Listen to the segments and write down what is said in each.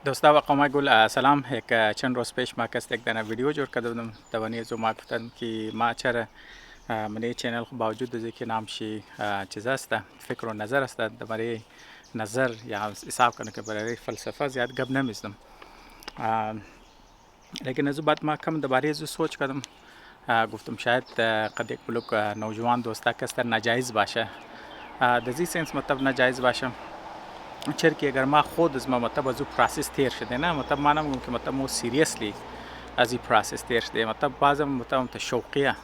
دوستا و قوما گل سلام. یک چند روز پیش ما کس یک دانه ویدیو جور کرده بودم. توانی زو ما گفتم که ما چرا من چینل با وجود از که نامشی چیز است فکر و نظر است درباره نظر یا حساب کنه که برای فلسفه زیاد گپ نمیزنم. لیکن از بعد ما کم درباره از سوچ کردم. گفتم شاید قد یک بلوک نوجوان دوستا کس ناجایز باشه. دزی سنس مطلب ناجایز باشه. چرا که اگر ما خود از ما مطلب از او پروسس تیر شده نه مطلب ما نمیگم که مطلب ما سیریسلی از این پروسس تیر شده مطلب بعضم مطلب شوقیه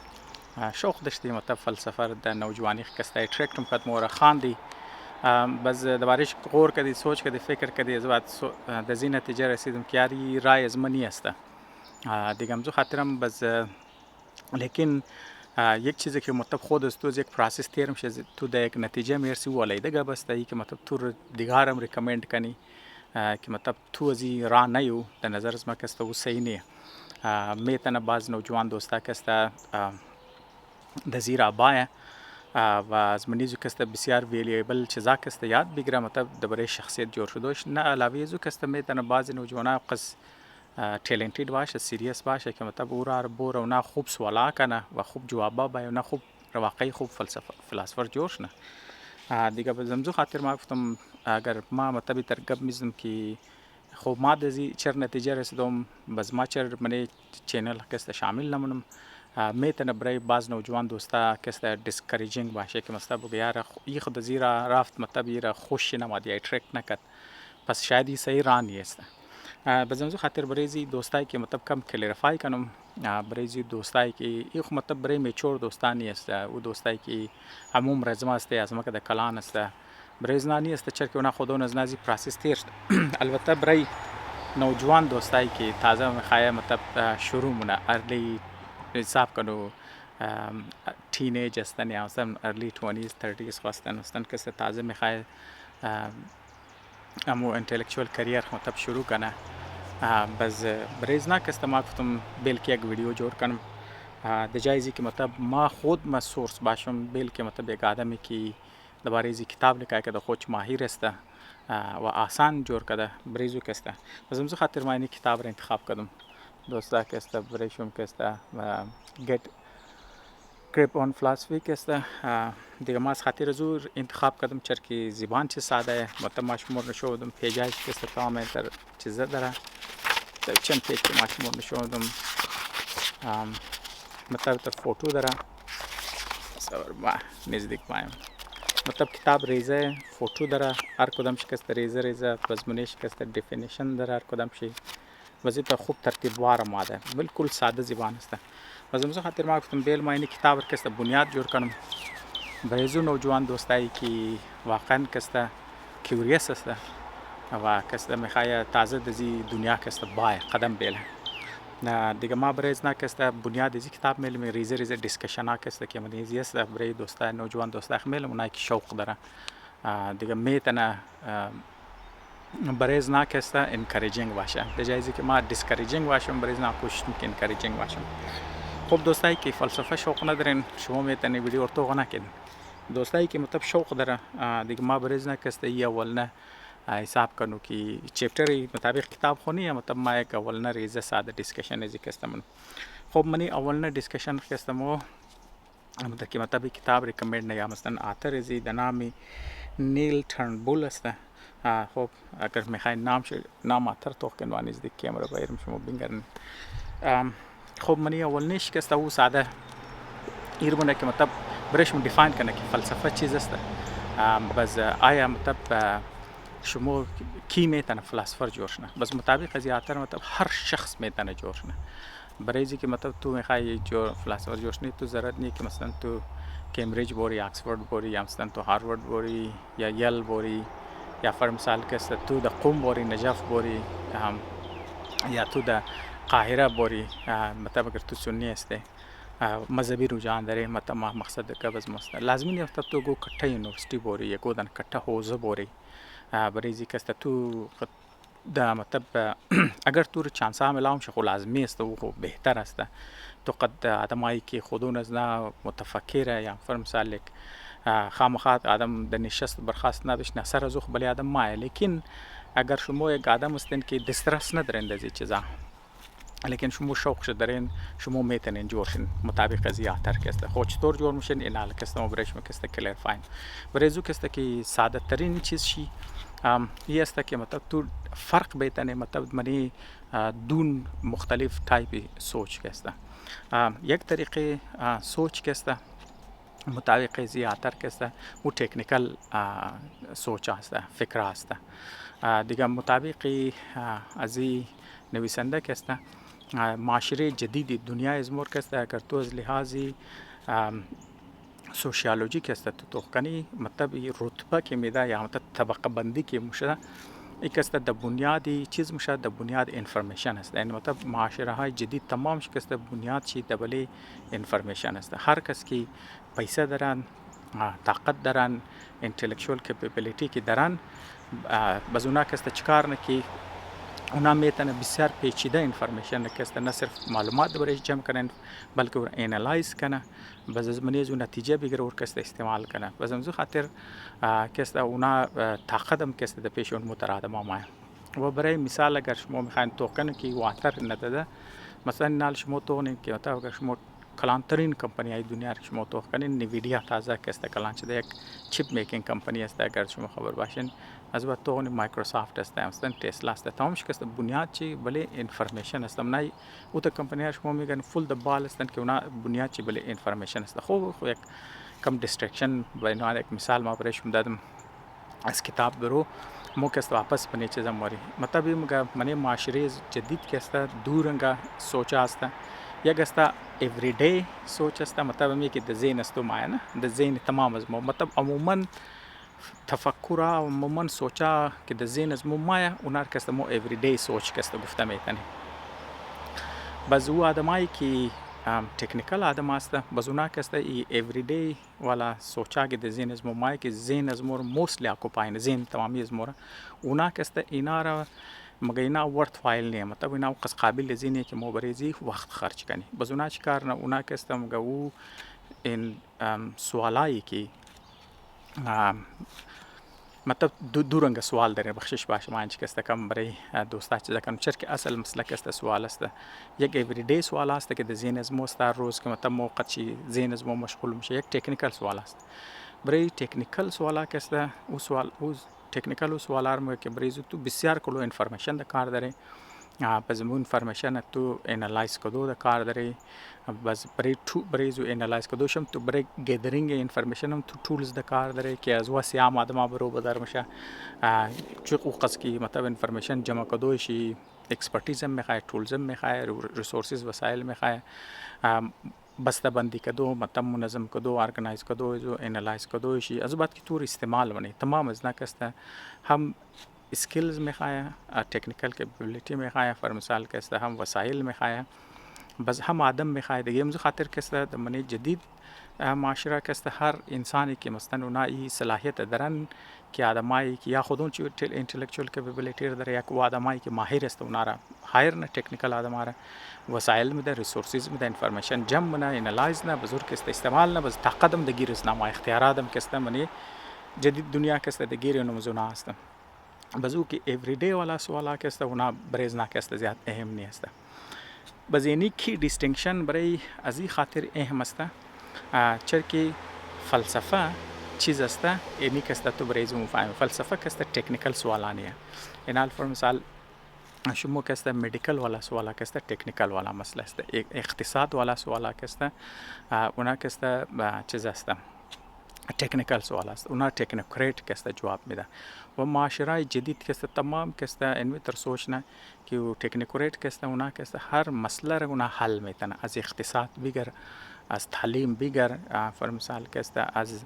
شوق داشتی مطلب فلسفه در نوجوانی کس تا اترکتم کد مورا خواندی بس دربارش غور کردی سوچ کردی فکر کردی از بعد در این نتیجه رسیدم که یاری رای از منی است دیگه همزو خاطرم بس لیکن یک چیزی که مطلب خود از تو از یک پروسس تیر میشه تو در یک نتیجه میرسی ولی دیگه بس تا که مطلب تو دیگه هم ریکامند کنی که مطلب تو از این راه نیو در نظر از ما کسته او صحیح نیه میتونه باز نوجوان دوستا کسته در زیر آبایه و از منیزو کسته بسیار ویلیبل چیزا کسته یاد بگیره مطلب درباره شخصیت جور شدهش نه علاوه ازو کسته میتونه باز نوجوانا قص ټیلنټډ باشه سیریس باشه که مطلب او را بور و نه خوب سوالا کنه و خوب جوابا باید نه خوب واقعی خوب فلسفر جوش نه دیگه به زمزو خاطر ما گفتم اگر ما مطلب ترگب میزنم که خب ما دزی چر نتیجه رسیدم بس ما چر منی چینل کسته شامل نمونم میتونه برای بعض نوجوان دوستا کسته دیسکریجینگ باشه که مطلب بگه یار ای خود زیرا رفت مطلب یه خوش نماد یا اترکت نکد پس شاید این صحیح راه نیست بزنزو خاطر برای دوستایی که مطلب کم کلیرفای کنم برای دوستایی که این مطلب برای میچور دوستانی است او دوستایی که هموم رزم است از ما که در کلان است برای زنانی است چرا که اونا خودون از نازی پروسس تیرشت البته برای نوجوان دوستایی که تازه میخواه مطلب شروع مونه ارلی حساب کنو تینیج هستن یا مثلا ارلی 20s 30s هستن که تازه میخواه امو انتلیکچوال کریر مطلب شروع کنه بس برای نه که ما گفتم بلکه یک ویدیو جور کنم در جایزی که مطلب ما خود ما سورس باشم بلکه مطلب یک آدمی که درباره ازی کتاب لکه که خودش ماهر است و آسان جور کرده برای زو کسته بس امزو خاطر ما این کتاب را انتخاب کردم دوستا کسته برای شم کسته get grip on philosophy کسته دیگه ما از خاطر زور انتخاب کردم چرا که زبان چه ساده مطلب ما شمور نشودم پیجایش کسته تمام در چیزه داره در چند پیج که ما شمور نشودم مطلب در فوتو داره سوار ما نزدیک مایم مطلب کتاب ریزه فوتو داره هر کدام شکست ریزه وزمونه شکست دیفینیشن داره هر کدام شی وزیتا خوب ترتیبوار ماده بالکل ساده زبان است وزمزو خاطر ما گفتم بیل ما این کتاب کست بنیاد جور کنم برای زو نوجوان دوستایی که واقعا کست کیوریس است و کست میخواه تازه دزی دنیا کست بای قدم بیله دیگه ما برای ازنا کست بنیاد ازی کتاب میلم ریزه دیسکشن ها کست که من ایزی است برای دوستا نوجوان دوستا میلم اونایی که شوق داره دیگه میتونه برای ازنا کست انکریجینگ باشه در جایزی که ما دیسکریجینگ باشم برای ازنا کوشش که انکریجینگ باشم خب دوستایی که فلسفه شوق ندارین شما میتونید ویدیو ارتو نکنین دوستایی که مطلب شوق داره دیگه ما برای ازنا کست ای اول نه حساب کنو که چپتر مطابق کتاب خونی یا مطلب ما یک اول نه ریزه ساده دیسکشن ازی کستم خب منی اول نه دیسکشن کستمو مطلب که مطابق کتاب ریکمند نیا مثلا آتر ازی دنامی نیل ترنبول است خب اگر میخواین نام آتر تو کنوان از دی کامرا بایرم شما بینگرن خب منی اول نیش کسته او ساده ایرمونه که مطلب برش من دیفاین کنه که فلسفه چیز است بس آیا مطلب شما کی میتونه فلسفر جوش نه بس مطابق از آتر مطلب هر شخص میتونه جوش نه برای اینکه مطلب تو میخوای جو فلسفر جوش نه تو ضرورت نیست که مثلا تو کمبریج بوری اکسفورد بوری یا مثلا تو هاروارد بوری یا یل بوری یا فر مثال که تو د قم بوری نجف بوری یا تو د قاهره بوری مطلب اگر تو سنی هستی مذهبی رجحان داره مطلب مقصد که بس مست لازمی نیست تو گو کٹھا یونیورسیٹی بوری یا گو دن کٹھا حوزه بوری برای اینکه تو دا مطلب اگر تو چانس ها ملاهم شه خو لازمی است و خو بهتر است تو قد آدمایی که خودون از نه متفکره یا فر مثال خامخات آدم در نشست برخاست نداشت نه سر از خو بلی آدم مایه لیکن اگر شما یک آدم هستین که دسترس ندارین از این چیزا، لیکن شما شوقش دارین، شما میتونین جورشین مطابق از یاتر کسته. خود چطور جور میشین این حال کسته مبرش میکسته کلیر فاین. برای زو کسته که ساده ترین چیز شی یہ است که مطلب تو فرق بیتنه مطلب منی دون مختلف تایپی سوچ کسته. یک طریقه سوچ کسته مطابق زیاتر کسته و تکنیکل سوچ هسته، فکر هسته. دیگه مطابق از نویسنده کسته معاشره جدید دنیا ازمور کسته اگر تو از لحاظی سوشیالوژی کسته تو کنی مطلب رتبه که میده یا مطلب طبقه بندی که میشه یک است در بنیادی چیز میشه در بنیاد انفرمیشن است. یعنی مطلب معاشره های جدید تمامش کسته بنیاد چی دبلی انفرمیشن است. هر کس که پیسه دارن، طاقت دارن، انتلیکچوال کپیبیلیتی که دارن، باز اونا کسته چکار نکی اونا میتونه بسیار پیچیده انفرمیشن کسته نه صرف معلومات برایش جمع کنن بلکه او انالایز کنه، باز از منیز اون نتیجه بگیره اور کسته استعمال کنه. باز امزو خاطر کسته اونا طاقت هم کسته در پیش اون مترادم آمایه. و برای مثال اگر شما میخواین توکن که واتر نداده، مثلا نال شما توکنین که اگر شما کلانترین کمپانی های دنیا رو شما توکنین، نیویدیا تازه کسته کلان شده یک چیپ میکینگ کمپانی است اگر شما خبر باشین. از بعد تو مایکروسافت است، مثلا تسلا است، تمامش کسته بنیاد چی بله انفرمیشن است. نه او تا کمپانی ها شما میگن فول د بال هستن که اونا بنیاد چی بله انفرمیشن است. خب یک کم دیسترکشن بنا یک مثال ما برایش دادم از کتاب برو مو کسته واپس بنی چیزا ماری مطلب میگه من معاشره جدید کسته دورنگا سوچ است. یک است everyday سوچ است، مطلب میگه که د ذهن است ما نه د ذهن تمام از ما مطلب عموما تفکر عموما سوچا که د ذهن از ما اونار کسته مو everyday سوچ کسته گفته میتونه. باز او آدمایی که تکنیکل آدم است باز اونا کسته ای everyday والا سوچا که د ذهن از ما که ذهن از ما موستلی اکوپاین ذهن تمامی از ما اونا کسته اینا را مگه اینا ورت فایل نه مطلب اینا قص قابل ذهنی که مبارزی وقت خرج کنی. باز اونا چیکار نه اونا کسته مگه او این سوالایی که مطلب دو رنگ سوال داره بخشش باشه من کسته کم برای دوستا چیزا کنم چرا که اصل مسلک است سوال است. یک ایوریدی سوال است که د ذهن از ما است روز که مطلب موقع چی ذهن از ما مشغول میشه. یک تکنیکل سوال است. برای تکنیکل سوالا کسته او سوال او تکنیکل سوالار مو که برای تو بسیار کلو انفارمیشن د کار داره. باز مو انفارمیشن تو انالایز کدو د کار داره. باز برای زو انالایز کدو شم تو برای گیدرینگ انفارمیشن هم تو تولز د کار داره که از واسه عام آدم برو بدر میشه. چه قص کی مطلب انفارمیشن جمع کدو شی اکسپرتیز هم میخواد، تولز هم میخواد، ریسورسز وسایل میخواد، بسته بندی کدو مطلب منظم کدو ارگنایز کدو جو انالایز کدو شی از بعد کی طور استعمال ونی تمام از نکسته هم اسکلز میخواه، تکنیکل کپیبیلیتی میخواه، فر مثال کسته هم وسایل میخواه، بس هم آدم میخواه. دیگه امزو خاطر کسته من جدید معاشره کسته هر انسانی که مثلا اونا ای صلاحیت دارن که آدمایی که یا خودون چی انتلیکچوال کپیبیلیتی داره یا کو آدمایی که ماهر است اونا را هایر نه تکنیکل آدم را وسایل میده، ریسورسز میده، انفارمیشن جمع نه، انالایز نه، بزرگ کسته استعمال نه، بس تقدم د گیرس نه ما اختیاراتم کسته من جدید دنیا کسته د گیر نمزونا هستم. بازو که ایوریدی والا سوالا کسته اونا بریزنا کسته زیاد اهم نیست. باز اینی کی دیستینکشن برای ازی خاطر اهم است چرا که فلسفه چیز است اینی کسته تو بریزو مفاهم فلسفه کسته تکنیکل سوالانیه. این حال فر مثال شما کسته مدیکل والا سوالا کسته تکنیکل والا مسئله است. اقتصاد والا سوالا کسته اونا کسته چیز است تکنیکل سوال است. اونا تکنوکریت کسته جواب میده و معاشره جدید کسته تمام کسته انوی تر سوچنه که تکنوکریت کسته اونا کسته هر مسئله را اونا حل میتنه. از اقتصاد بگر، از تعلیم بگر، فر مثال کسته از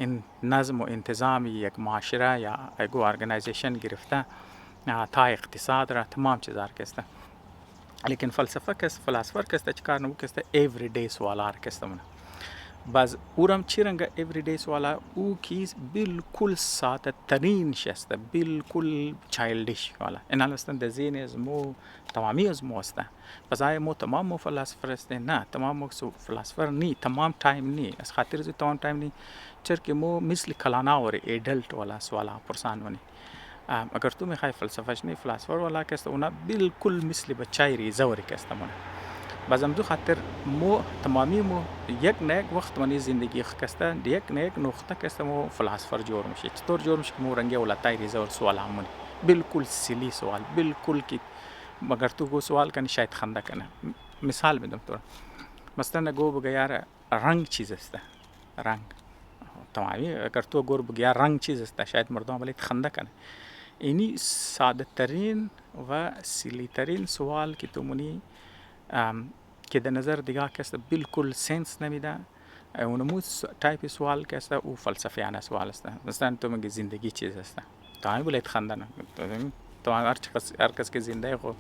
این نظم و انتظام یک معاشره یا اگو ارگنایزیشن گرفته تا اقتصاد را تمام چیزار کسته. لیکن فلسفه کسته فلسفه کسته چکار نمو کسته ایوریدی سوالار کسته مونه. باز اورم چیرنگا ایوریدی سوالا او کیز بالکل ساده ترین شست بالکل چایلدیش والا این هستن د ذهن از مو تمامی از مو است. باز آیا مو تمام مو فلسفه است؟ نه تمام مو فلسفه نی، تمام تایم نی. از خاطر از تمام تایم نی چرا که مو مثل کلانا اور ایدلت والا سوالا پرسان ونی اگر تو میخوای فلسفه شنی فلاسفه والا که است اونا بالکل مثل بچای ریزه که است مونه بازم دو خاطر مو تمامی مو یک نه یک وقت منی زندگی خسته یک نه یک نقطه که است مو فلاسفر جور میشه چطور جور میشه که مو رنگه ولا تای ریزه ور سوال همونی بالکل سیلی سوال بالکل که مگر تو گو سوال کنی شاید خنده کنه مثال میدم تو مثلا گو بگه یار رنگ چیز است رنگ تمامی اگر تو گور بگه یار رنگ چیز است شاید مردم ولی خنده کنه اینی ساده ترین و سیلی ترین سوال که تو منی که در نظر دیگه کس بالکل سنس نمیده اونمو تایپ سوال که است او فلسفیانه سوال است مثلا تو میگی زندگی چیز است تو همین بلید خندن تو هر کس که زنده خو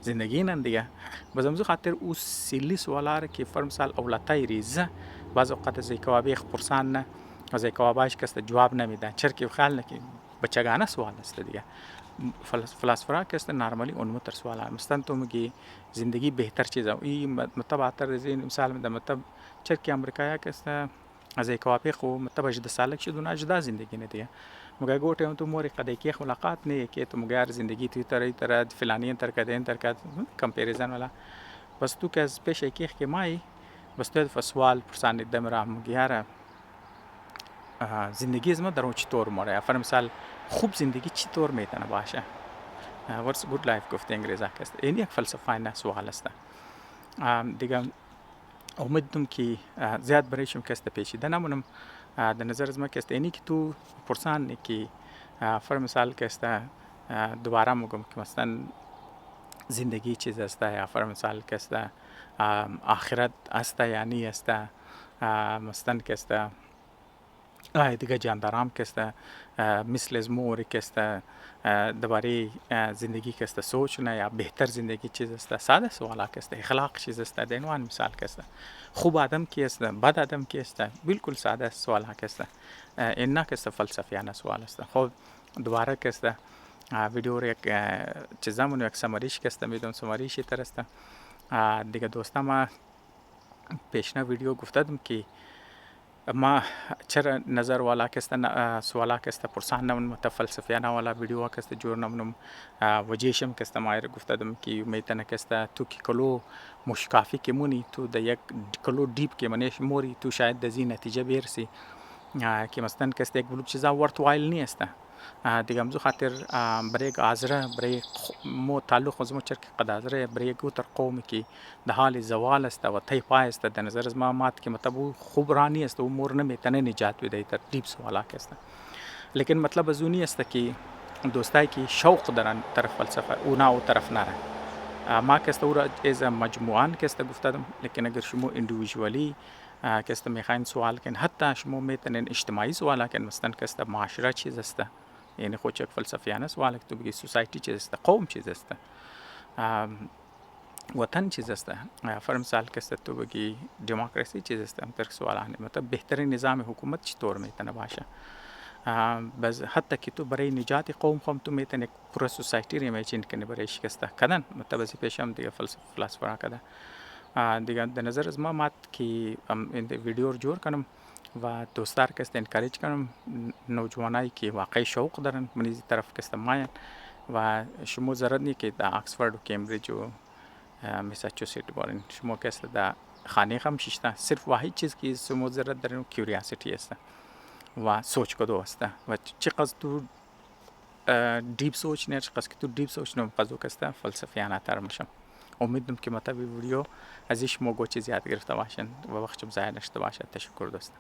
زندگی نن دیگه بازم خاطر او سیلی سوالا که فرم سال اولتای ریزه بعض اوقات از کوابی پرسان نه از کواباش کس جواب نمیده چرکی خیال نکی بچگانه سوال است دیگه فلاسفه که است نرمالی اون متر سوال مثلا تو میگی زندگی بهتر چیزه این متبعتر زین مثال میده متب چرکی امریکایی که است از کوابی خو متب 18 سالک شد و اجدا زندگی نه دیگه مگه گوته تو موری قد کی خلاقات نه که تو مگر زندگی تو تر فلانی تر کدین تر کد کمپیریزن ولا بس تو که از پیش کی مای بس تو سوال پرسان دمرا مگیاره زندگی از ما در اون چطور ماره فر مثال خوب زندگی چطور میتونه باشه what's good life گفته انگلیزا است این یک فلسفه نه سوال است دیگه امیدم که زیاد برایشم که است پیچیده نمونم در نظر از ما که است اینی که تو پرسان که فر مثال که است دوباره میگم که مثلا زندگی چیز است یا فر مثال که است آخرت است یا نی است مثلا که است دیگه جاندارم که است مثل از موری که است درباره زندگی که است سوچ نه یا بهتر زندگی چیز است ساده سوالا که است اخلاق چیز است دینوان مثال که است خوب آدم کی است بد آدم کی است بالکل ساده سوالا که است این نه که است فلسفیانه سوال است خب دوباره که است ویدیو رو یک چیزامون یک سماریش که است میدون سماریش تر است دیگه دوستم پیشنا ویدیو گفتم که ما چرا نظر والا کست سوالا کست پرسان نمون متفلسفیانه والا ویدیو کست جور نمونم وجهشم کست مایر گفتم که میتونه کست تو که کلو مشکافی که مونی تو د یک کلو دیپ که منش موری تو شاید د زی نتیجه بیرسی که مثلا کست یک بلوب چیزا ورت وایل نیست دیگه همزو خاطر برای آزره برای مو تعلق از مو چرک قد آزره برای گوتر قومی که ده حال زوال است و تای پای است در نظر از ما مات که مطلب خوب رانی است و مور نمیتونه نجات بده در دیپ سوالا است لیکن مطلب از اونی است که دوستایی که شوق دارن طرف فلسفه اونا او طرف نره ما که است او از مجموعان که است گفتم لیکن اگر شما اندیویدوالی که است میخواین سوال کن حتی شما میتونین اجتماعی سوالا کن مثلا که است معاشره چیز است یعنی خود یک فلسفیانه سوال که تو بگی سوسایتی چیز است قوم چیز است وطن چیز است فر مثال که است تو بگی دموکراسی چیز است هم تر سوالانه مطلب بهترین نظام حکومت چطور میتونه باشه بس حتی که تو برای نجات قوم خم تو میتونی پورا سوسایتی رو ایمیجین کنی برای شکسته کردن مطلب از پیشم دیگه فلسفه کده دیگه در نظر از ما مات که این ویدیو رو جور کنم و دوستار که است انکاریج کنم نوجوانایی که واقعی شوق دارن منیزی طرف که است ماین و شما ضرورت نی که در آکسفورد و کمبریج و مساچوست بارین شما که است در خانه هم شیشته صرف واحد چیز که شما ضرورت دارین کیوریاسیتی است و سوچ کدو است و چقدر تو دیپ سوچ نه چقدر که تو دیپ سوچ نه قضیه که است فلسفیانه تر میشم امیدم که مطلب ویدیو ازش موگو چیز یاد گرفته باشین و وقتم ضایع نشده باشه تشکر دوست